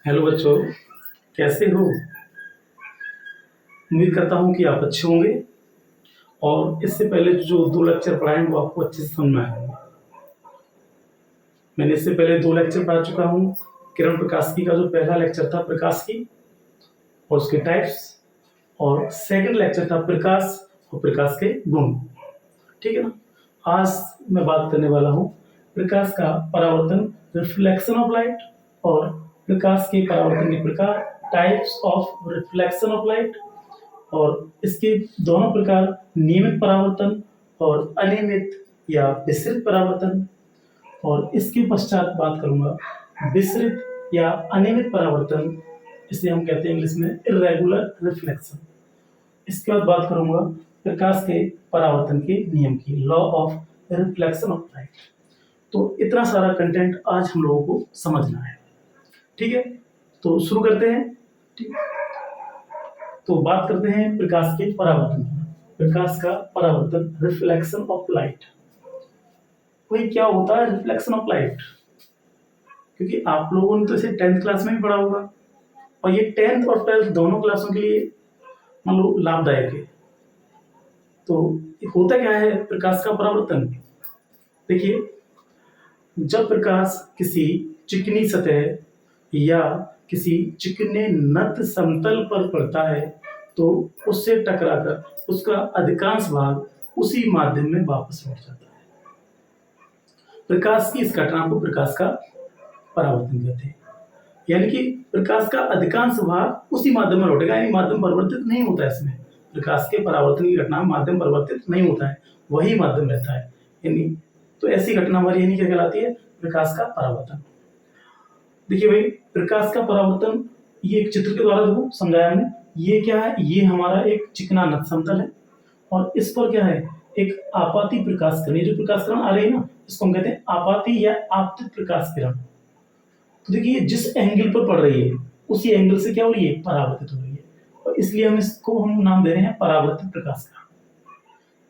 Hello बच्चों, कैसे हो? उम्मीद करता हूँ कि आप अच्छे होंगे और इससे पहले जो 2 लेक्चर पढ़ाए हैं वो आपको अच्छे से समझ में आए होंगे। मैंने इससे पहले 2 लेक्चर पढ़ा चुका हूँ। किरण प्रकाशिकी का जो पहला लेक्चर था प्रकाशिकी और उसके टाइप्स, और सेकंड लेक्चर था प्रकाश और प्रकाश के गुण। ठीक है ना? आज मैं बात करने वाला हूँ प्रकाश का परावर्तन, रिफ्लेक्शन ऑफ लाइट, और प्रकाश के परावर्तन के प्रकार, types of reflection of light, और इसके दोनों प्रकार, नियमित परावर्तन और अनियमित या विसरित परावर्तन। और इसके पश्चात बात करूंगा विसरित या अनियमित परावर्तन, इसे हम कहते हैं इंग्लिश में इर्रेगुलर रिफ्लेक्शन। इसके बाद बात करूंगा प्रकाश के परावर्तन के नियम की, law of reflection of light. तो इतना सारा कंटेंट आज हम लोगों को समझना है। ठीक है, तो शुरू करते हैं। ठीक, तो बात करते हैं प्रकाश के परावर्तन की। प्रकाश का परावर्तन, रिफ्लेक्शन ऑफ लाइट। वही क्या होता है रिफ्लेक्शन ऑफ लाइट? क्योंकि आप लोगों ने तो इसे 10th क्लास में भी पढ़ा होगा, और ये 10th और 12th दोनों क्लासों के लिए मान लो लाभदायक है। तो होता क्या है प्रकाश का परावर्तन? देखिए, जब प्रकाश किसी चिकनी सतह या किसी चिकने नत समतल पर पड़ता है तो उससे टकराकर उसका अधिकांश भाग उसी माध्यम में वापस लौट जाता है। प्रकाश की इस घटना को प्रकाश का परावर्तन कहते हैं। यानी कि प्रकाश का अधिकांश भाग उसी माध्यम में लौटेगा, यानी माध्यम परिवर्तित नहीं होता है। इसमें प्रकाश के परावर्तन की घटना में माध्यम परिवर्तित नहीं होता है, वही माध्यम रहता है। यानी तो ऐसी घटना हमारी यानी क्या कहलाती है? प्रकाश का परावर्तन। देखिए भाई, प्रकाश का परावर्तन ये एक चित्र के द्वारा देखो समझाया हमने। ये क्या है? ये हमारा एक चिकना नत समतल है और इस पर क्या है? एक आपाती प्रकाश किरण। जो प्रकाश किरण आ रही है ना, इसको हम कहते हैं आपाती या आपतित प्रकाश किरण। तो देखिए, जिस एंगल पर पड़ रही है उसी एंगल से क्या हो रही है? परावर्तित हो रही है, और इसलिए हम नाम दे रहे हैं परावर्तित प्रकाश का।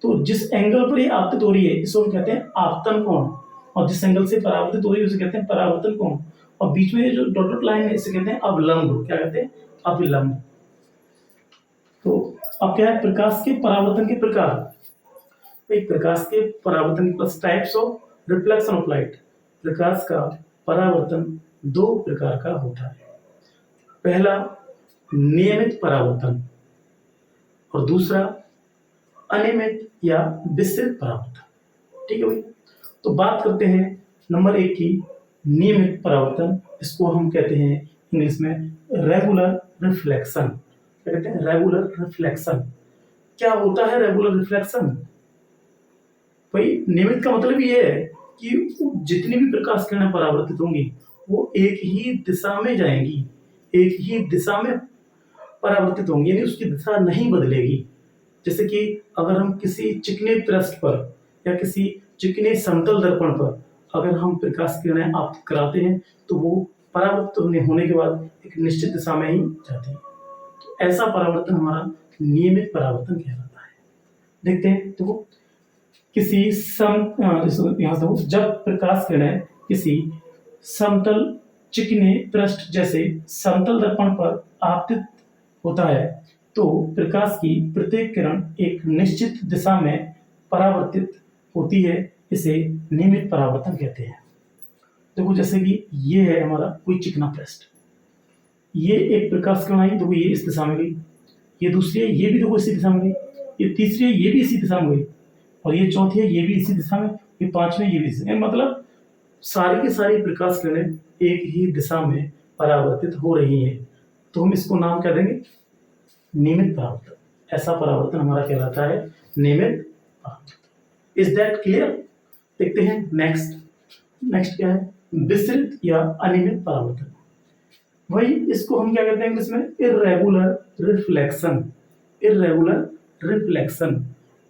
तो जिस एंगल पर ये आपतित हो रही है इसको हम कहते हैं आपतन कोण, और जिस एंगल से परावर्तित हो रही है उसे कहते हैं परावर्तन कोण। और बीच में जो डॉटेड लाइन है इसे कहते हैं अवलंब। क्या कहते हैं? अविलंब। तो अब क्या है प्रकाश के परावर्तन के प्रकार? प्रकाश के परावर्तन plus types of reflection of light. प्रकाश का परावर्तन 2 प्रकार का होता है। पहला नियमित परावर्तन और दूसरा अनियमित या विसरित परावर्तन। ठीक है भाई, तो बात करते हैं नंबर 1 की, नियमित परावर्तन। इसको हम कहते हैं इंग्लिश में रेगुलर रिफ्लेक्शन। क्या कहते हैं? Regular reflection. क्या होता है रेगुलर रिफ्लेक्शन? भाई, नियमित का मतलब ये है कि जितनी भी प्रकाश किरणें परावर्तित होंगी वो एक ही दिशा में जाएंगी, एक ही दिशा में परावर्तित होंगी, यानी उसकी दिशा नहीं बदलेगी। जैसे कि अगर हम किसी चिकने पृष्ठ पर या किसी चिकने समतल दर्पण पर अगर हम प्रकाश किरणें आपतित कराते हैं तो वो परावर्तित होने के बाद एक निश्चित दिशा में ही जाती है। तो ऐसा परावर्तन हमारा नियमित परावर्तन कहलाता है। देखते हैं, देखो, किसी यहाँ से जब प्रकाश किरणें किसी समतल चिकने पृष्ठ जैसे समतल दर्पण पर आपतित होता है तो प्रकाश की प्रत्येक किरण एक निश्चित दिशा में परावर्तित होती है। इसे नियमित परावर्तन कहते हैं। देखो, जैसे कि ये है हमारा कोई चिकना पृष्ठ, ये एक प्रकाश किरण आई, देखो ये इस दिशा में गई, ये दूसरी है ये भी देखो इसी दिशा में गई, ये तीसरी है ये भी इसी दिशा में गई, और ये चौथी है ये भी इसी दिशा में, ये पांचवी ये भी इसी। मतलब सारी की सारी प्रकाश किरणें एक ही दिशा में परावर्तित हो रही हैं। तो हम इसको नाम क्या देंगे? नियमित परावर्तन। ऐसा परावर्तन हमारा कहलाता है नियमित परावर्तन। Is that clear? देखते हैं नेक्स्ट क्या है? विसरित या अनियमित परावर्तन। वही इसको हम क्या कहते हैं इंग्लिश में? Irregular reflection. इर्रेगुलर रिफ्लेक्शन,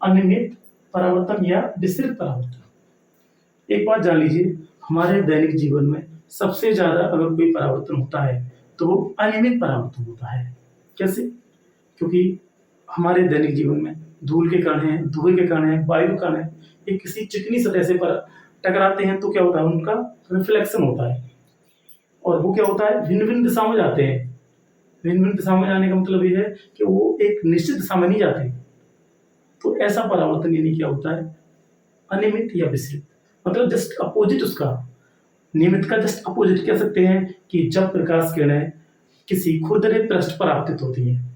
अनियमित परावर्तन या विसरित परावर्तन। एक बात जान लीजिए, हमारे दैनिक जीवन में सबसे ज्यादा अगर कोई परावर्तन होता है तो वो अनियमित परावर्तन होता है। कैसे? क्योंकि हमारे दैनिक जीवन में धूल के कण हैं, धुएं के कण हैं, वायु कण हैं, ये किसी चिकनी सतह से पर टकराते हैं तो क्या होता है? उनका रिफ्लेक्शन होता है। और वो क्या होता है, भिन्न भिन्न दिशाओं में जाते हैं। भिन्न भिन्न दिशाओं में जाने का मतलब ये है कि वो एक निश्चित दिशा में नहीं जाते। तो ऐसा परावर्तन यानी क्या होता है, अनियमित या विसरित, मतलब जस्ट अपोजिट उसका। नियमित का जस्ट अपोजिट कह सकते हैं कि जब प्रकाश किरणें किसी खुरदरे पृष्ठ पर आपतित होती हैं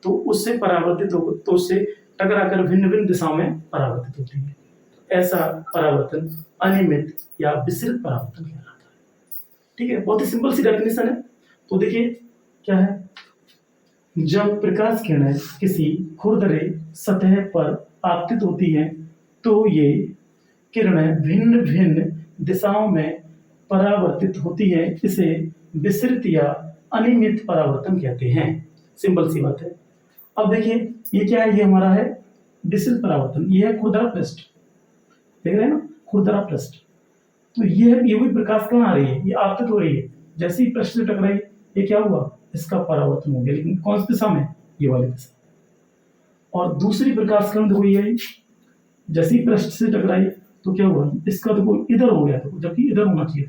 तो उससे परावर्तित हो, तो उससे टकराकर भिन्न भिन्न दिशाओं में परावर्तित होती है। ऐसा परावर्तन अनियमित या विसरित परावर्तन कहलाता है। ठीक है, बहुत ही सिंपल सी डेफिनेशन है। तो देखिए क्या है, जब प्रकाश किरणें किसी खुरदरे सतह पर आपतित होती हैं तो ये किरणें भिन्न भिन्न दिशाओं में परावर्तित होती है। इसे विसरित या अनियमित परावर्तन कहते हैं। सिंपल सी बात है। अब देखिए ये क्या है, ये हमारा है विसरित परावर्तन। ये है खुरदरा पृष्ठ, देख रहे हैं ना, खुरदरा पृष्ठ। तो ये भी प्रकाश कहाँ आ रही है, ये आपतित हो रही है। जैसे ही पृष्ठ से टकराई, ये क्या हुआ, इसका परावर्तन हो गया, लेकिन कौन सी दिशा में, ये वाली दिशा। और दूसरी प्रकाश किरण देखो ये जैसे ही पृष्ठ से टकराई तो क्या हुआ, इसका देखो इधर हो गया, देखो जबकि इधर होना चाहिए,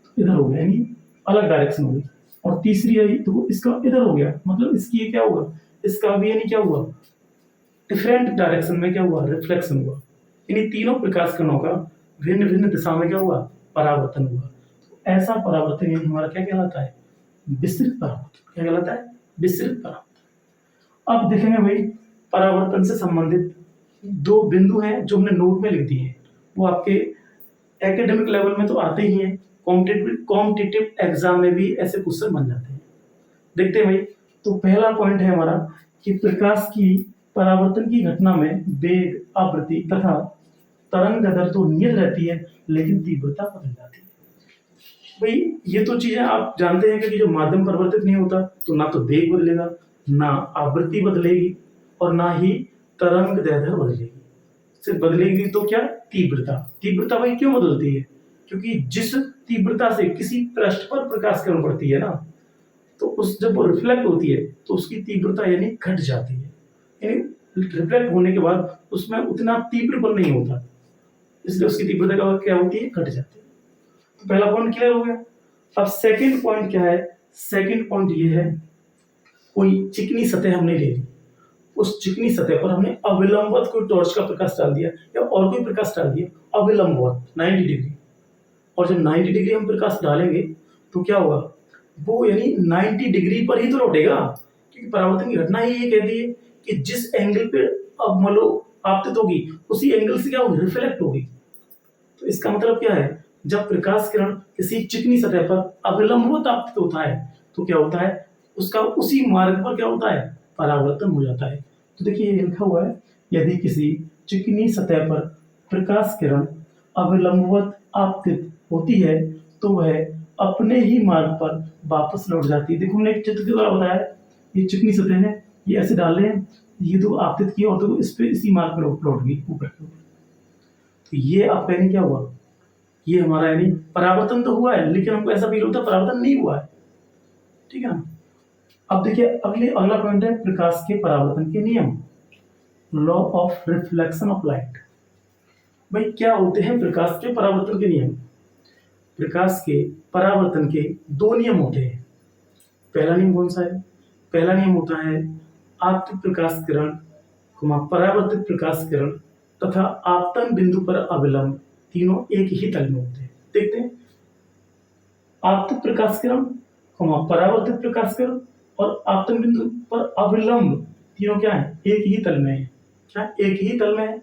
तो इधर हो गया, यानी अलग डायरेक्शन हो गई। और तीसरी आई तो इसका इधर हो गया, मतलब इसकी ये क्या हुआ, इसका भी यानी क्या हुआ, डिफरेंट डायरेक्शन में क्या हुआ, रिफ्लेक्शन हुआ। यानी तीनों प्रकाश किरणों का भिन्न भिन्न दिशा में क्या हुआ, परावर्तन हुआ। तो ऐसा परावर्तन यानी हमारा क्या कहलाता है, विसरित परावर्तन। क्या कहलाता है, विसरित परावर्तन। अब देखेंगे भाई, परावर्तन से संबंधित दो बिंदु हैं जो हमने नोट में लिख दिए हैं। वो आपके एकेडमिक लेवल में तो आते ही हैं, कॉम्पिटिटिव एग्जाम में भी ऐसे क्वेश्चन बन जाते हैं। देखते हैं भाई। तो पहला पॉइंट है हमारा कि प्रकाश की परावर्तन की घटना में वेग, आवृत्ति तथा तरंग दर तो नियत रहती है, लेकिन तीव्रता बदल जाती है। भाई ये तो चीजें आप जानते हैं कि जब माध्यम परिवर्तित नहीं होता तो ना तो वेग बदलेगा, ना आवृत्ति बदलेगी, और ना ही तरंग दैर्ध्य बदलेगी। सिर्फ बदलेगी तो क्या, तीव्रता। तीव्रता भाई क्यों बदलती है, क्योंकि जिस तीव्रता से किसी पृष्ठ पर प्रकाश किरण पड़ती है ना, तो उस जब वो रिफ्लेक्ट होती है तो उसकी तीव्रता यानी घट जाती है। यानी रिफ्लेक्ट होने के बाद उसमें उतना तीव्र बल नहीं होता, इसलिए उसकी तीव्रता क्या होती है, घट जाती है। तो पहला पॉइंट क्लियर हो गया। अब सेकंड पॉइंट क्या है, सेकंड पॉइंट ये है, कोई चिकनी सतह हमने ले ली, उस चिकनी सतह पर हमने अविलंबवत कोई टॉर्च का प्रकाश डाल दिया या और कोई प्रकाश डाल दिया, अविलंबवत 90 डिग्री। और जब 90 डिग्री हम प्रकाश डालेंगे तो क्या होगा, वो यानी 90 डिग्री पर ही तो लौटेगा, क्योंकि परावर्तन की घटना ही ये कहती है कि जिस एंगल पे अब मान लो आपतित होगी उसी एंगल से क्या होगी, रिफ्लेक्ट होगी। तो इसका मतलब क्या है, जब प्रकाश किरण किसी चिकनी सतह पर अविलंबवत आपतित होता है तो क्या होता है, उसका उसी मार्ग पर क्या होता है, परावर्तन हो जाता है। तो देखिए ये लिखा हुआ है, यदि किसी चिकनी सतह पर प्रकाश किरण अविलंबवत आपतित होती है तो वह अपने ही मार्ग पर वापस लौट जाती है। देखो हमने एक चित्र के द्वारा बताया, ये चिकनी सतह है, ये ऐसे डाल रहे हैं, ये तो आपतित की और तो इस पे इसी मार्ग पर लौट गई ऊपर की ओर। तो ये आपका यानी क्या हुआ, ये हमारा यानी परावर्तन तो हुआ है, लेकिन हमको ऐसा फील होता है परावर्तन नहीं हुआ है। ठीक है ना। अब देखिए अगला पॉइंट है प्रकाश के परावर्तन के नियम, law of reflection of light. भाई क्या होते हैं प्रकाश के परावर्तन के नियम। प्रकाश के परावर्तन के दो नियम होते हैं। पहला नियम कौन सा है, पहला नियम होता है आपतित प्रकाश किरण, परावर्तित प्रकाश किरण तथा आपतन बिंदु पर अविलंब तीनों एक ही तल में होते हैं। देखते हैं, आपतित प्रकाश किरण, परावर्तित प्रकाश किरण और आपतन बिंदु पर अविलंब तीनों क्या है, एक ही तल में है। क्या एक ही तल में है।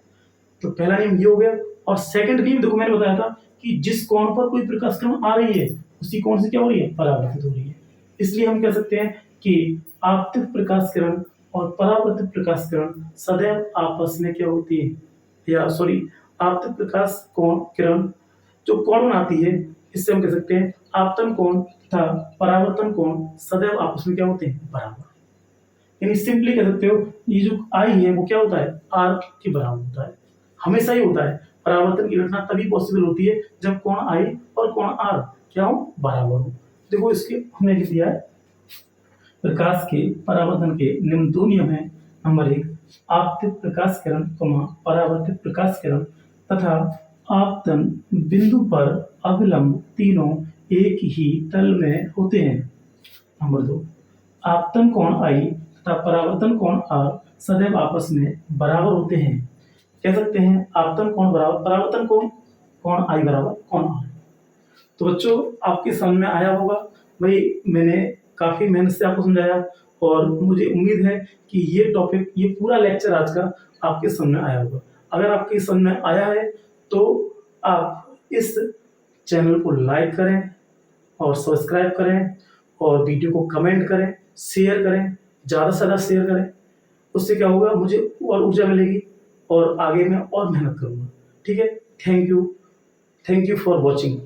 तो पहला नियम ये हो गया। और सेकंड नियम देखो मैंने बताया था कि जिस कोण पर कोई प्रकाश किरण आ रही है उसी कोण से क्या हो रही है, परावर्तित हो रही है। इसलिए हम कह सकते हैं कि आपतित प्रकाश किरण और परावर्तित प्रकाश किरण सदैव आपस में क्या होती है, या सॉरी आपतित प्रकाश कोण किरण जो कोण बनाती है, इससे हम कह सकते हैं आपतन कोण तथा परावर्तन कोण सदैव आपस में क्या होते हैं, बराबर। यानी सिंपली कह सकते हो ये जो आई है वो क्या होता है, आर के बराबर होता है। हमेशा ही होता है। परावर्तन की घटना तभी पॉसिबल होती है जब कोण आई और कोण आर क्या हो, बराबर हो। देखो इसके हमने लिख दिया है, प्रकाश के परावर्तन के निम्न दो नियम है। नंबर 1, आपतित प्रकाश किरण, परावर्तित प्रकाश किरण तथा आपतन बिंदु पर अविलंब तीनों एक ही तल में होते हैं। नंबर 2, आपतन कोण आई तथा परावर्तन कोण आर सदैव आपस में बराबर होते हैं। कह सकते हैं आपतन कोण बराबर परावर्तन कोण, कोण आई बराबर कोण आर। तो बच्चों आपके समझ में आया होगा। भाई मैंने काफ़ी मेहनत से आपको समझाया और मुझे उम्मीद है कि ये टॉपिक, ये पूरा लेक्चर आज का आपके समझ में आया होगा। अगर आपके समझ में आया है तो आप इस चैनल को लाइक करें और सब्सक्राइब करें और वीडियो को कमेंट करें, शेयर करें, ज़्यादा से ज़्यादा शेयर करें। उससे क्या होगा, मुझे और ऊर्जा मिलेगी और आगे मैं और मेहनत करूँगा। ठीक है, थैंक यू फॉर वॉचिंग।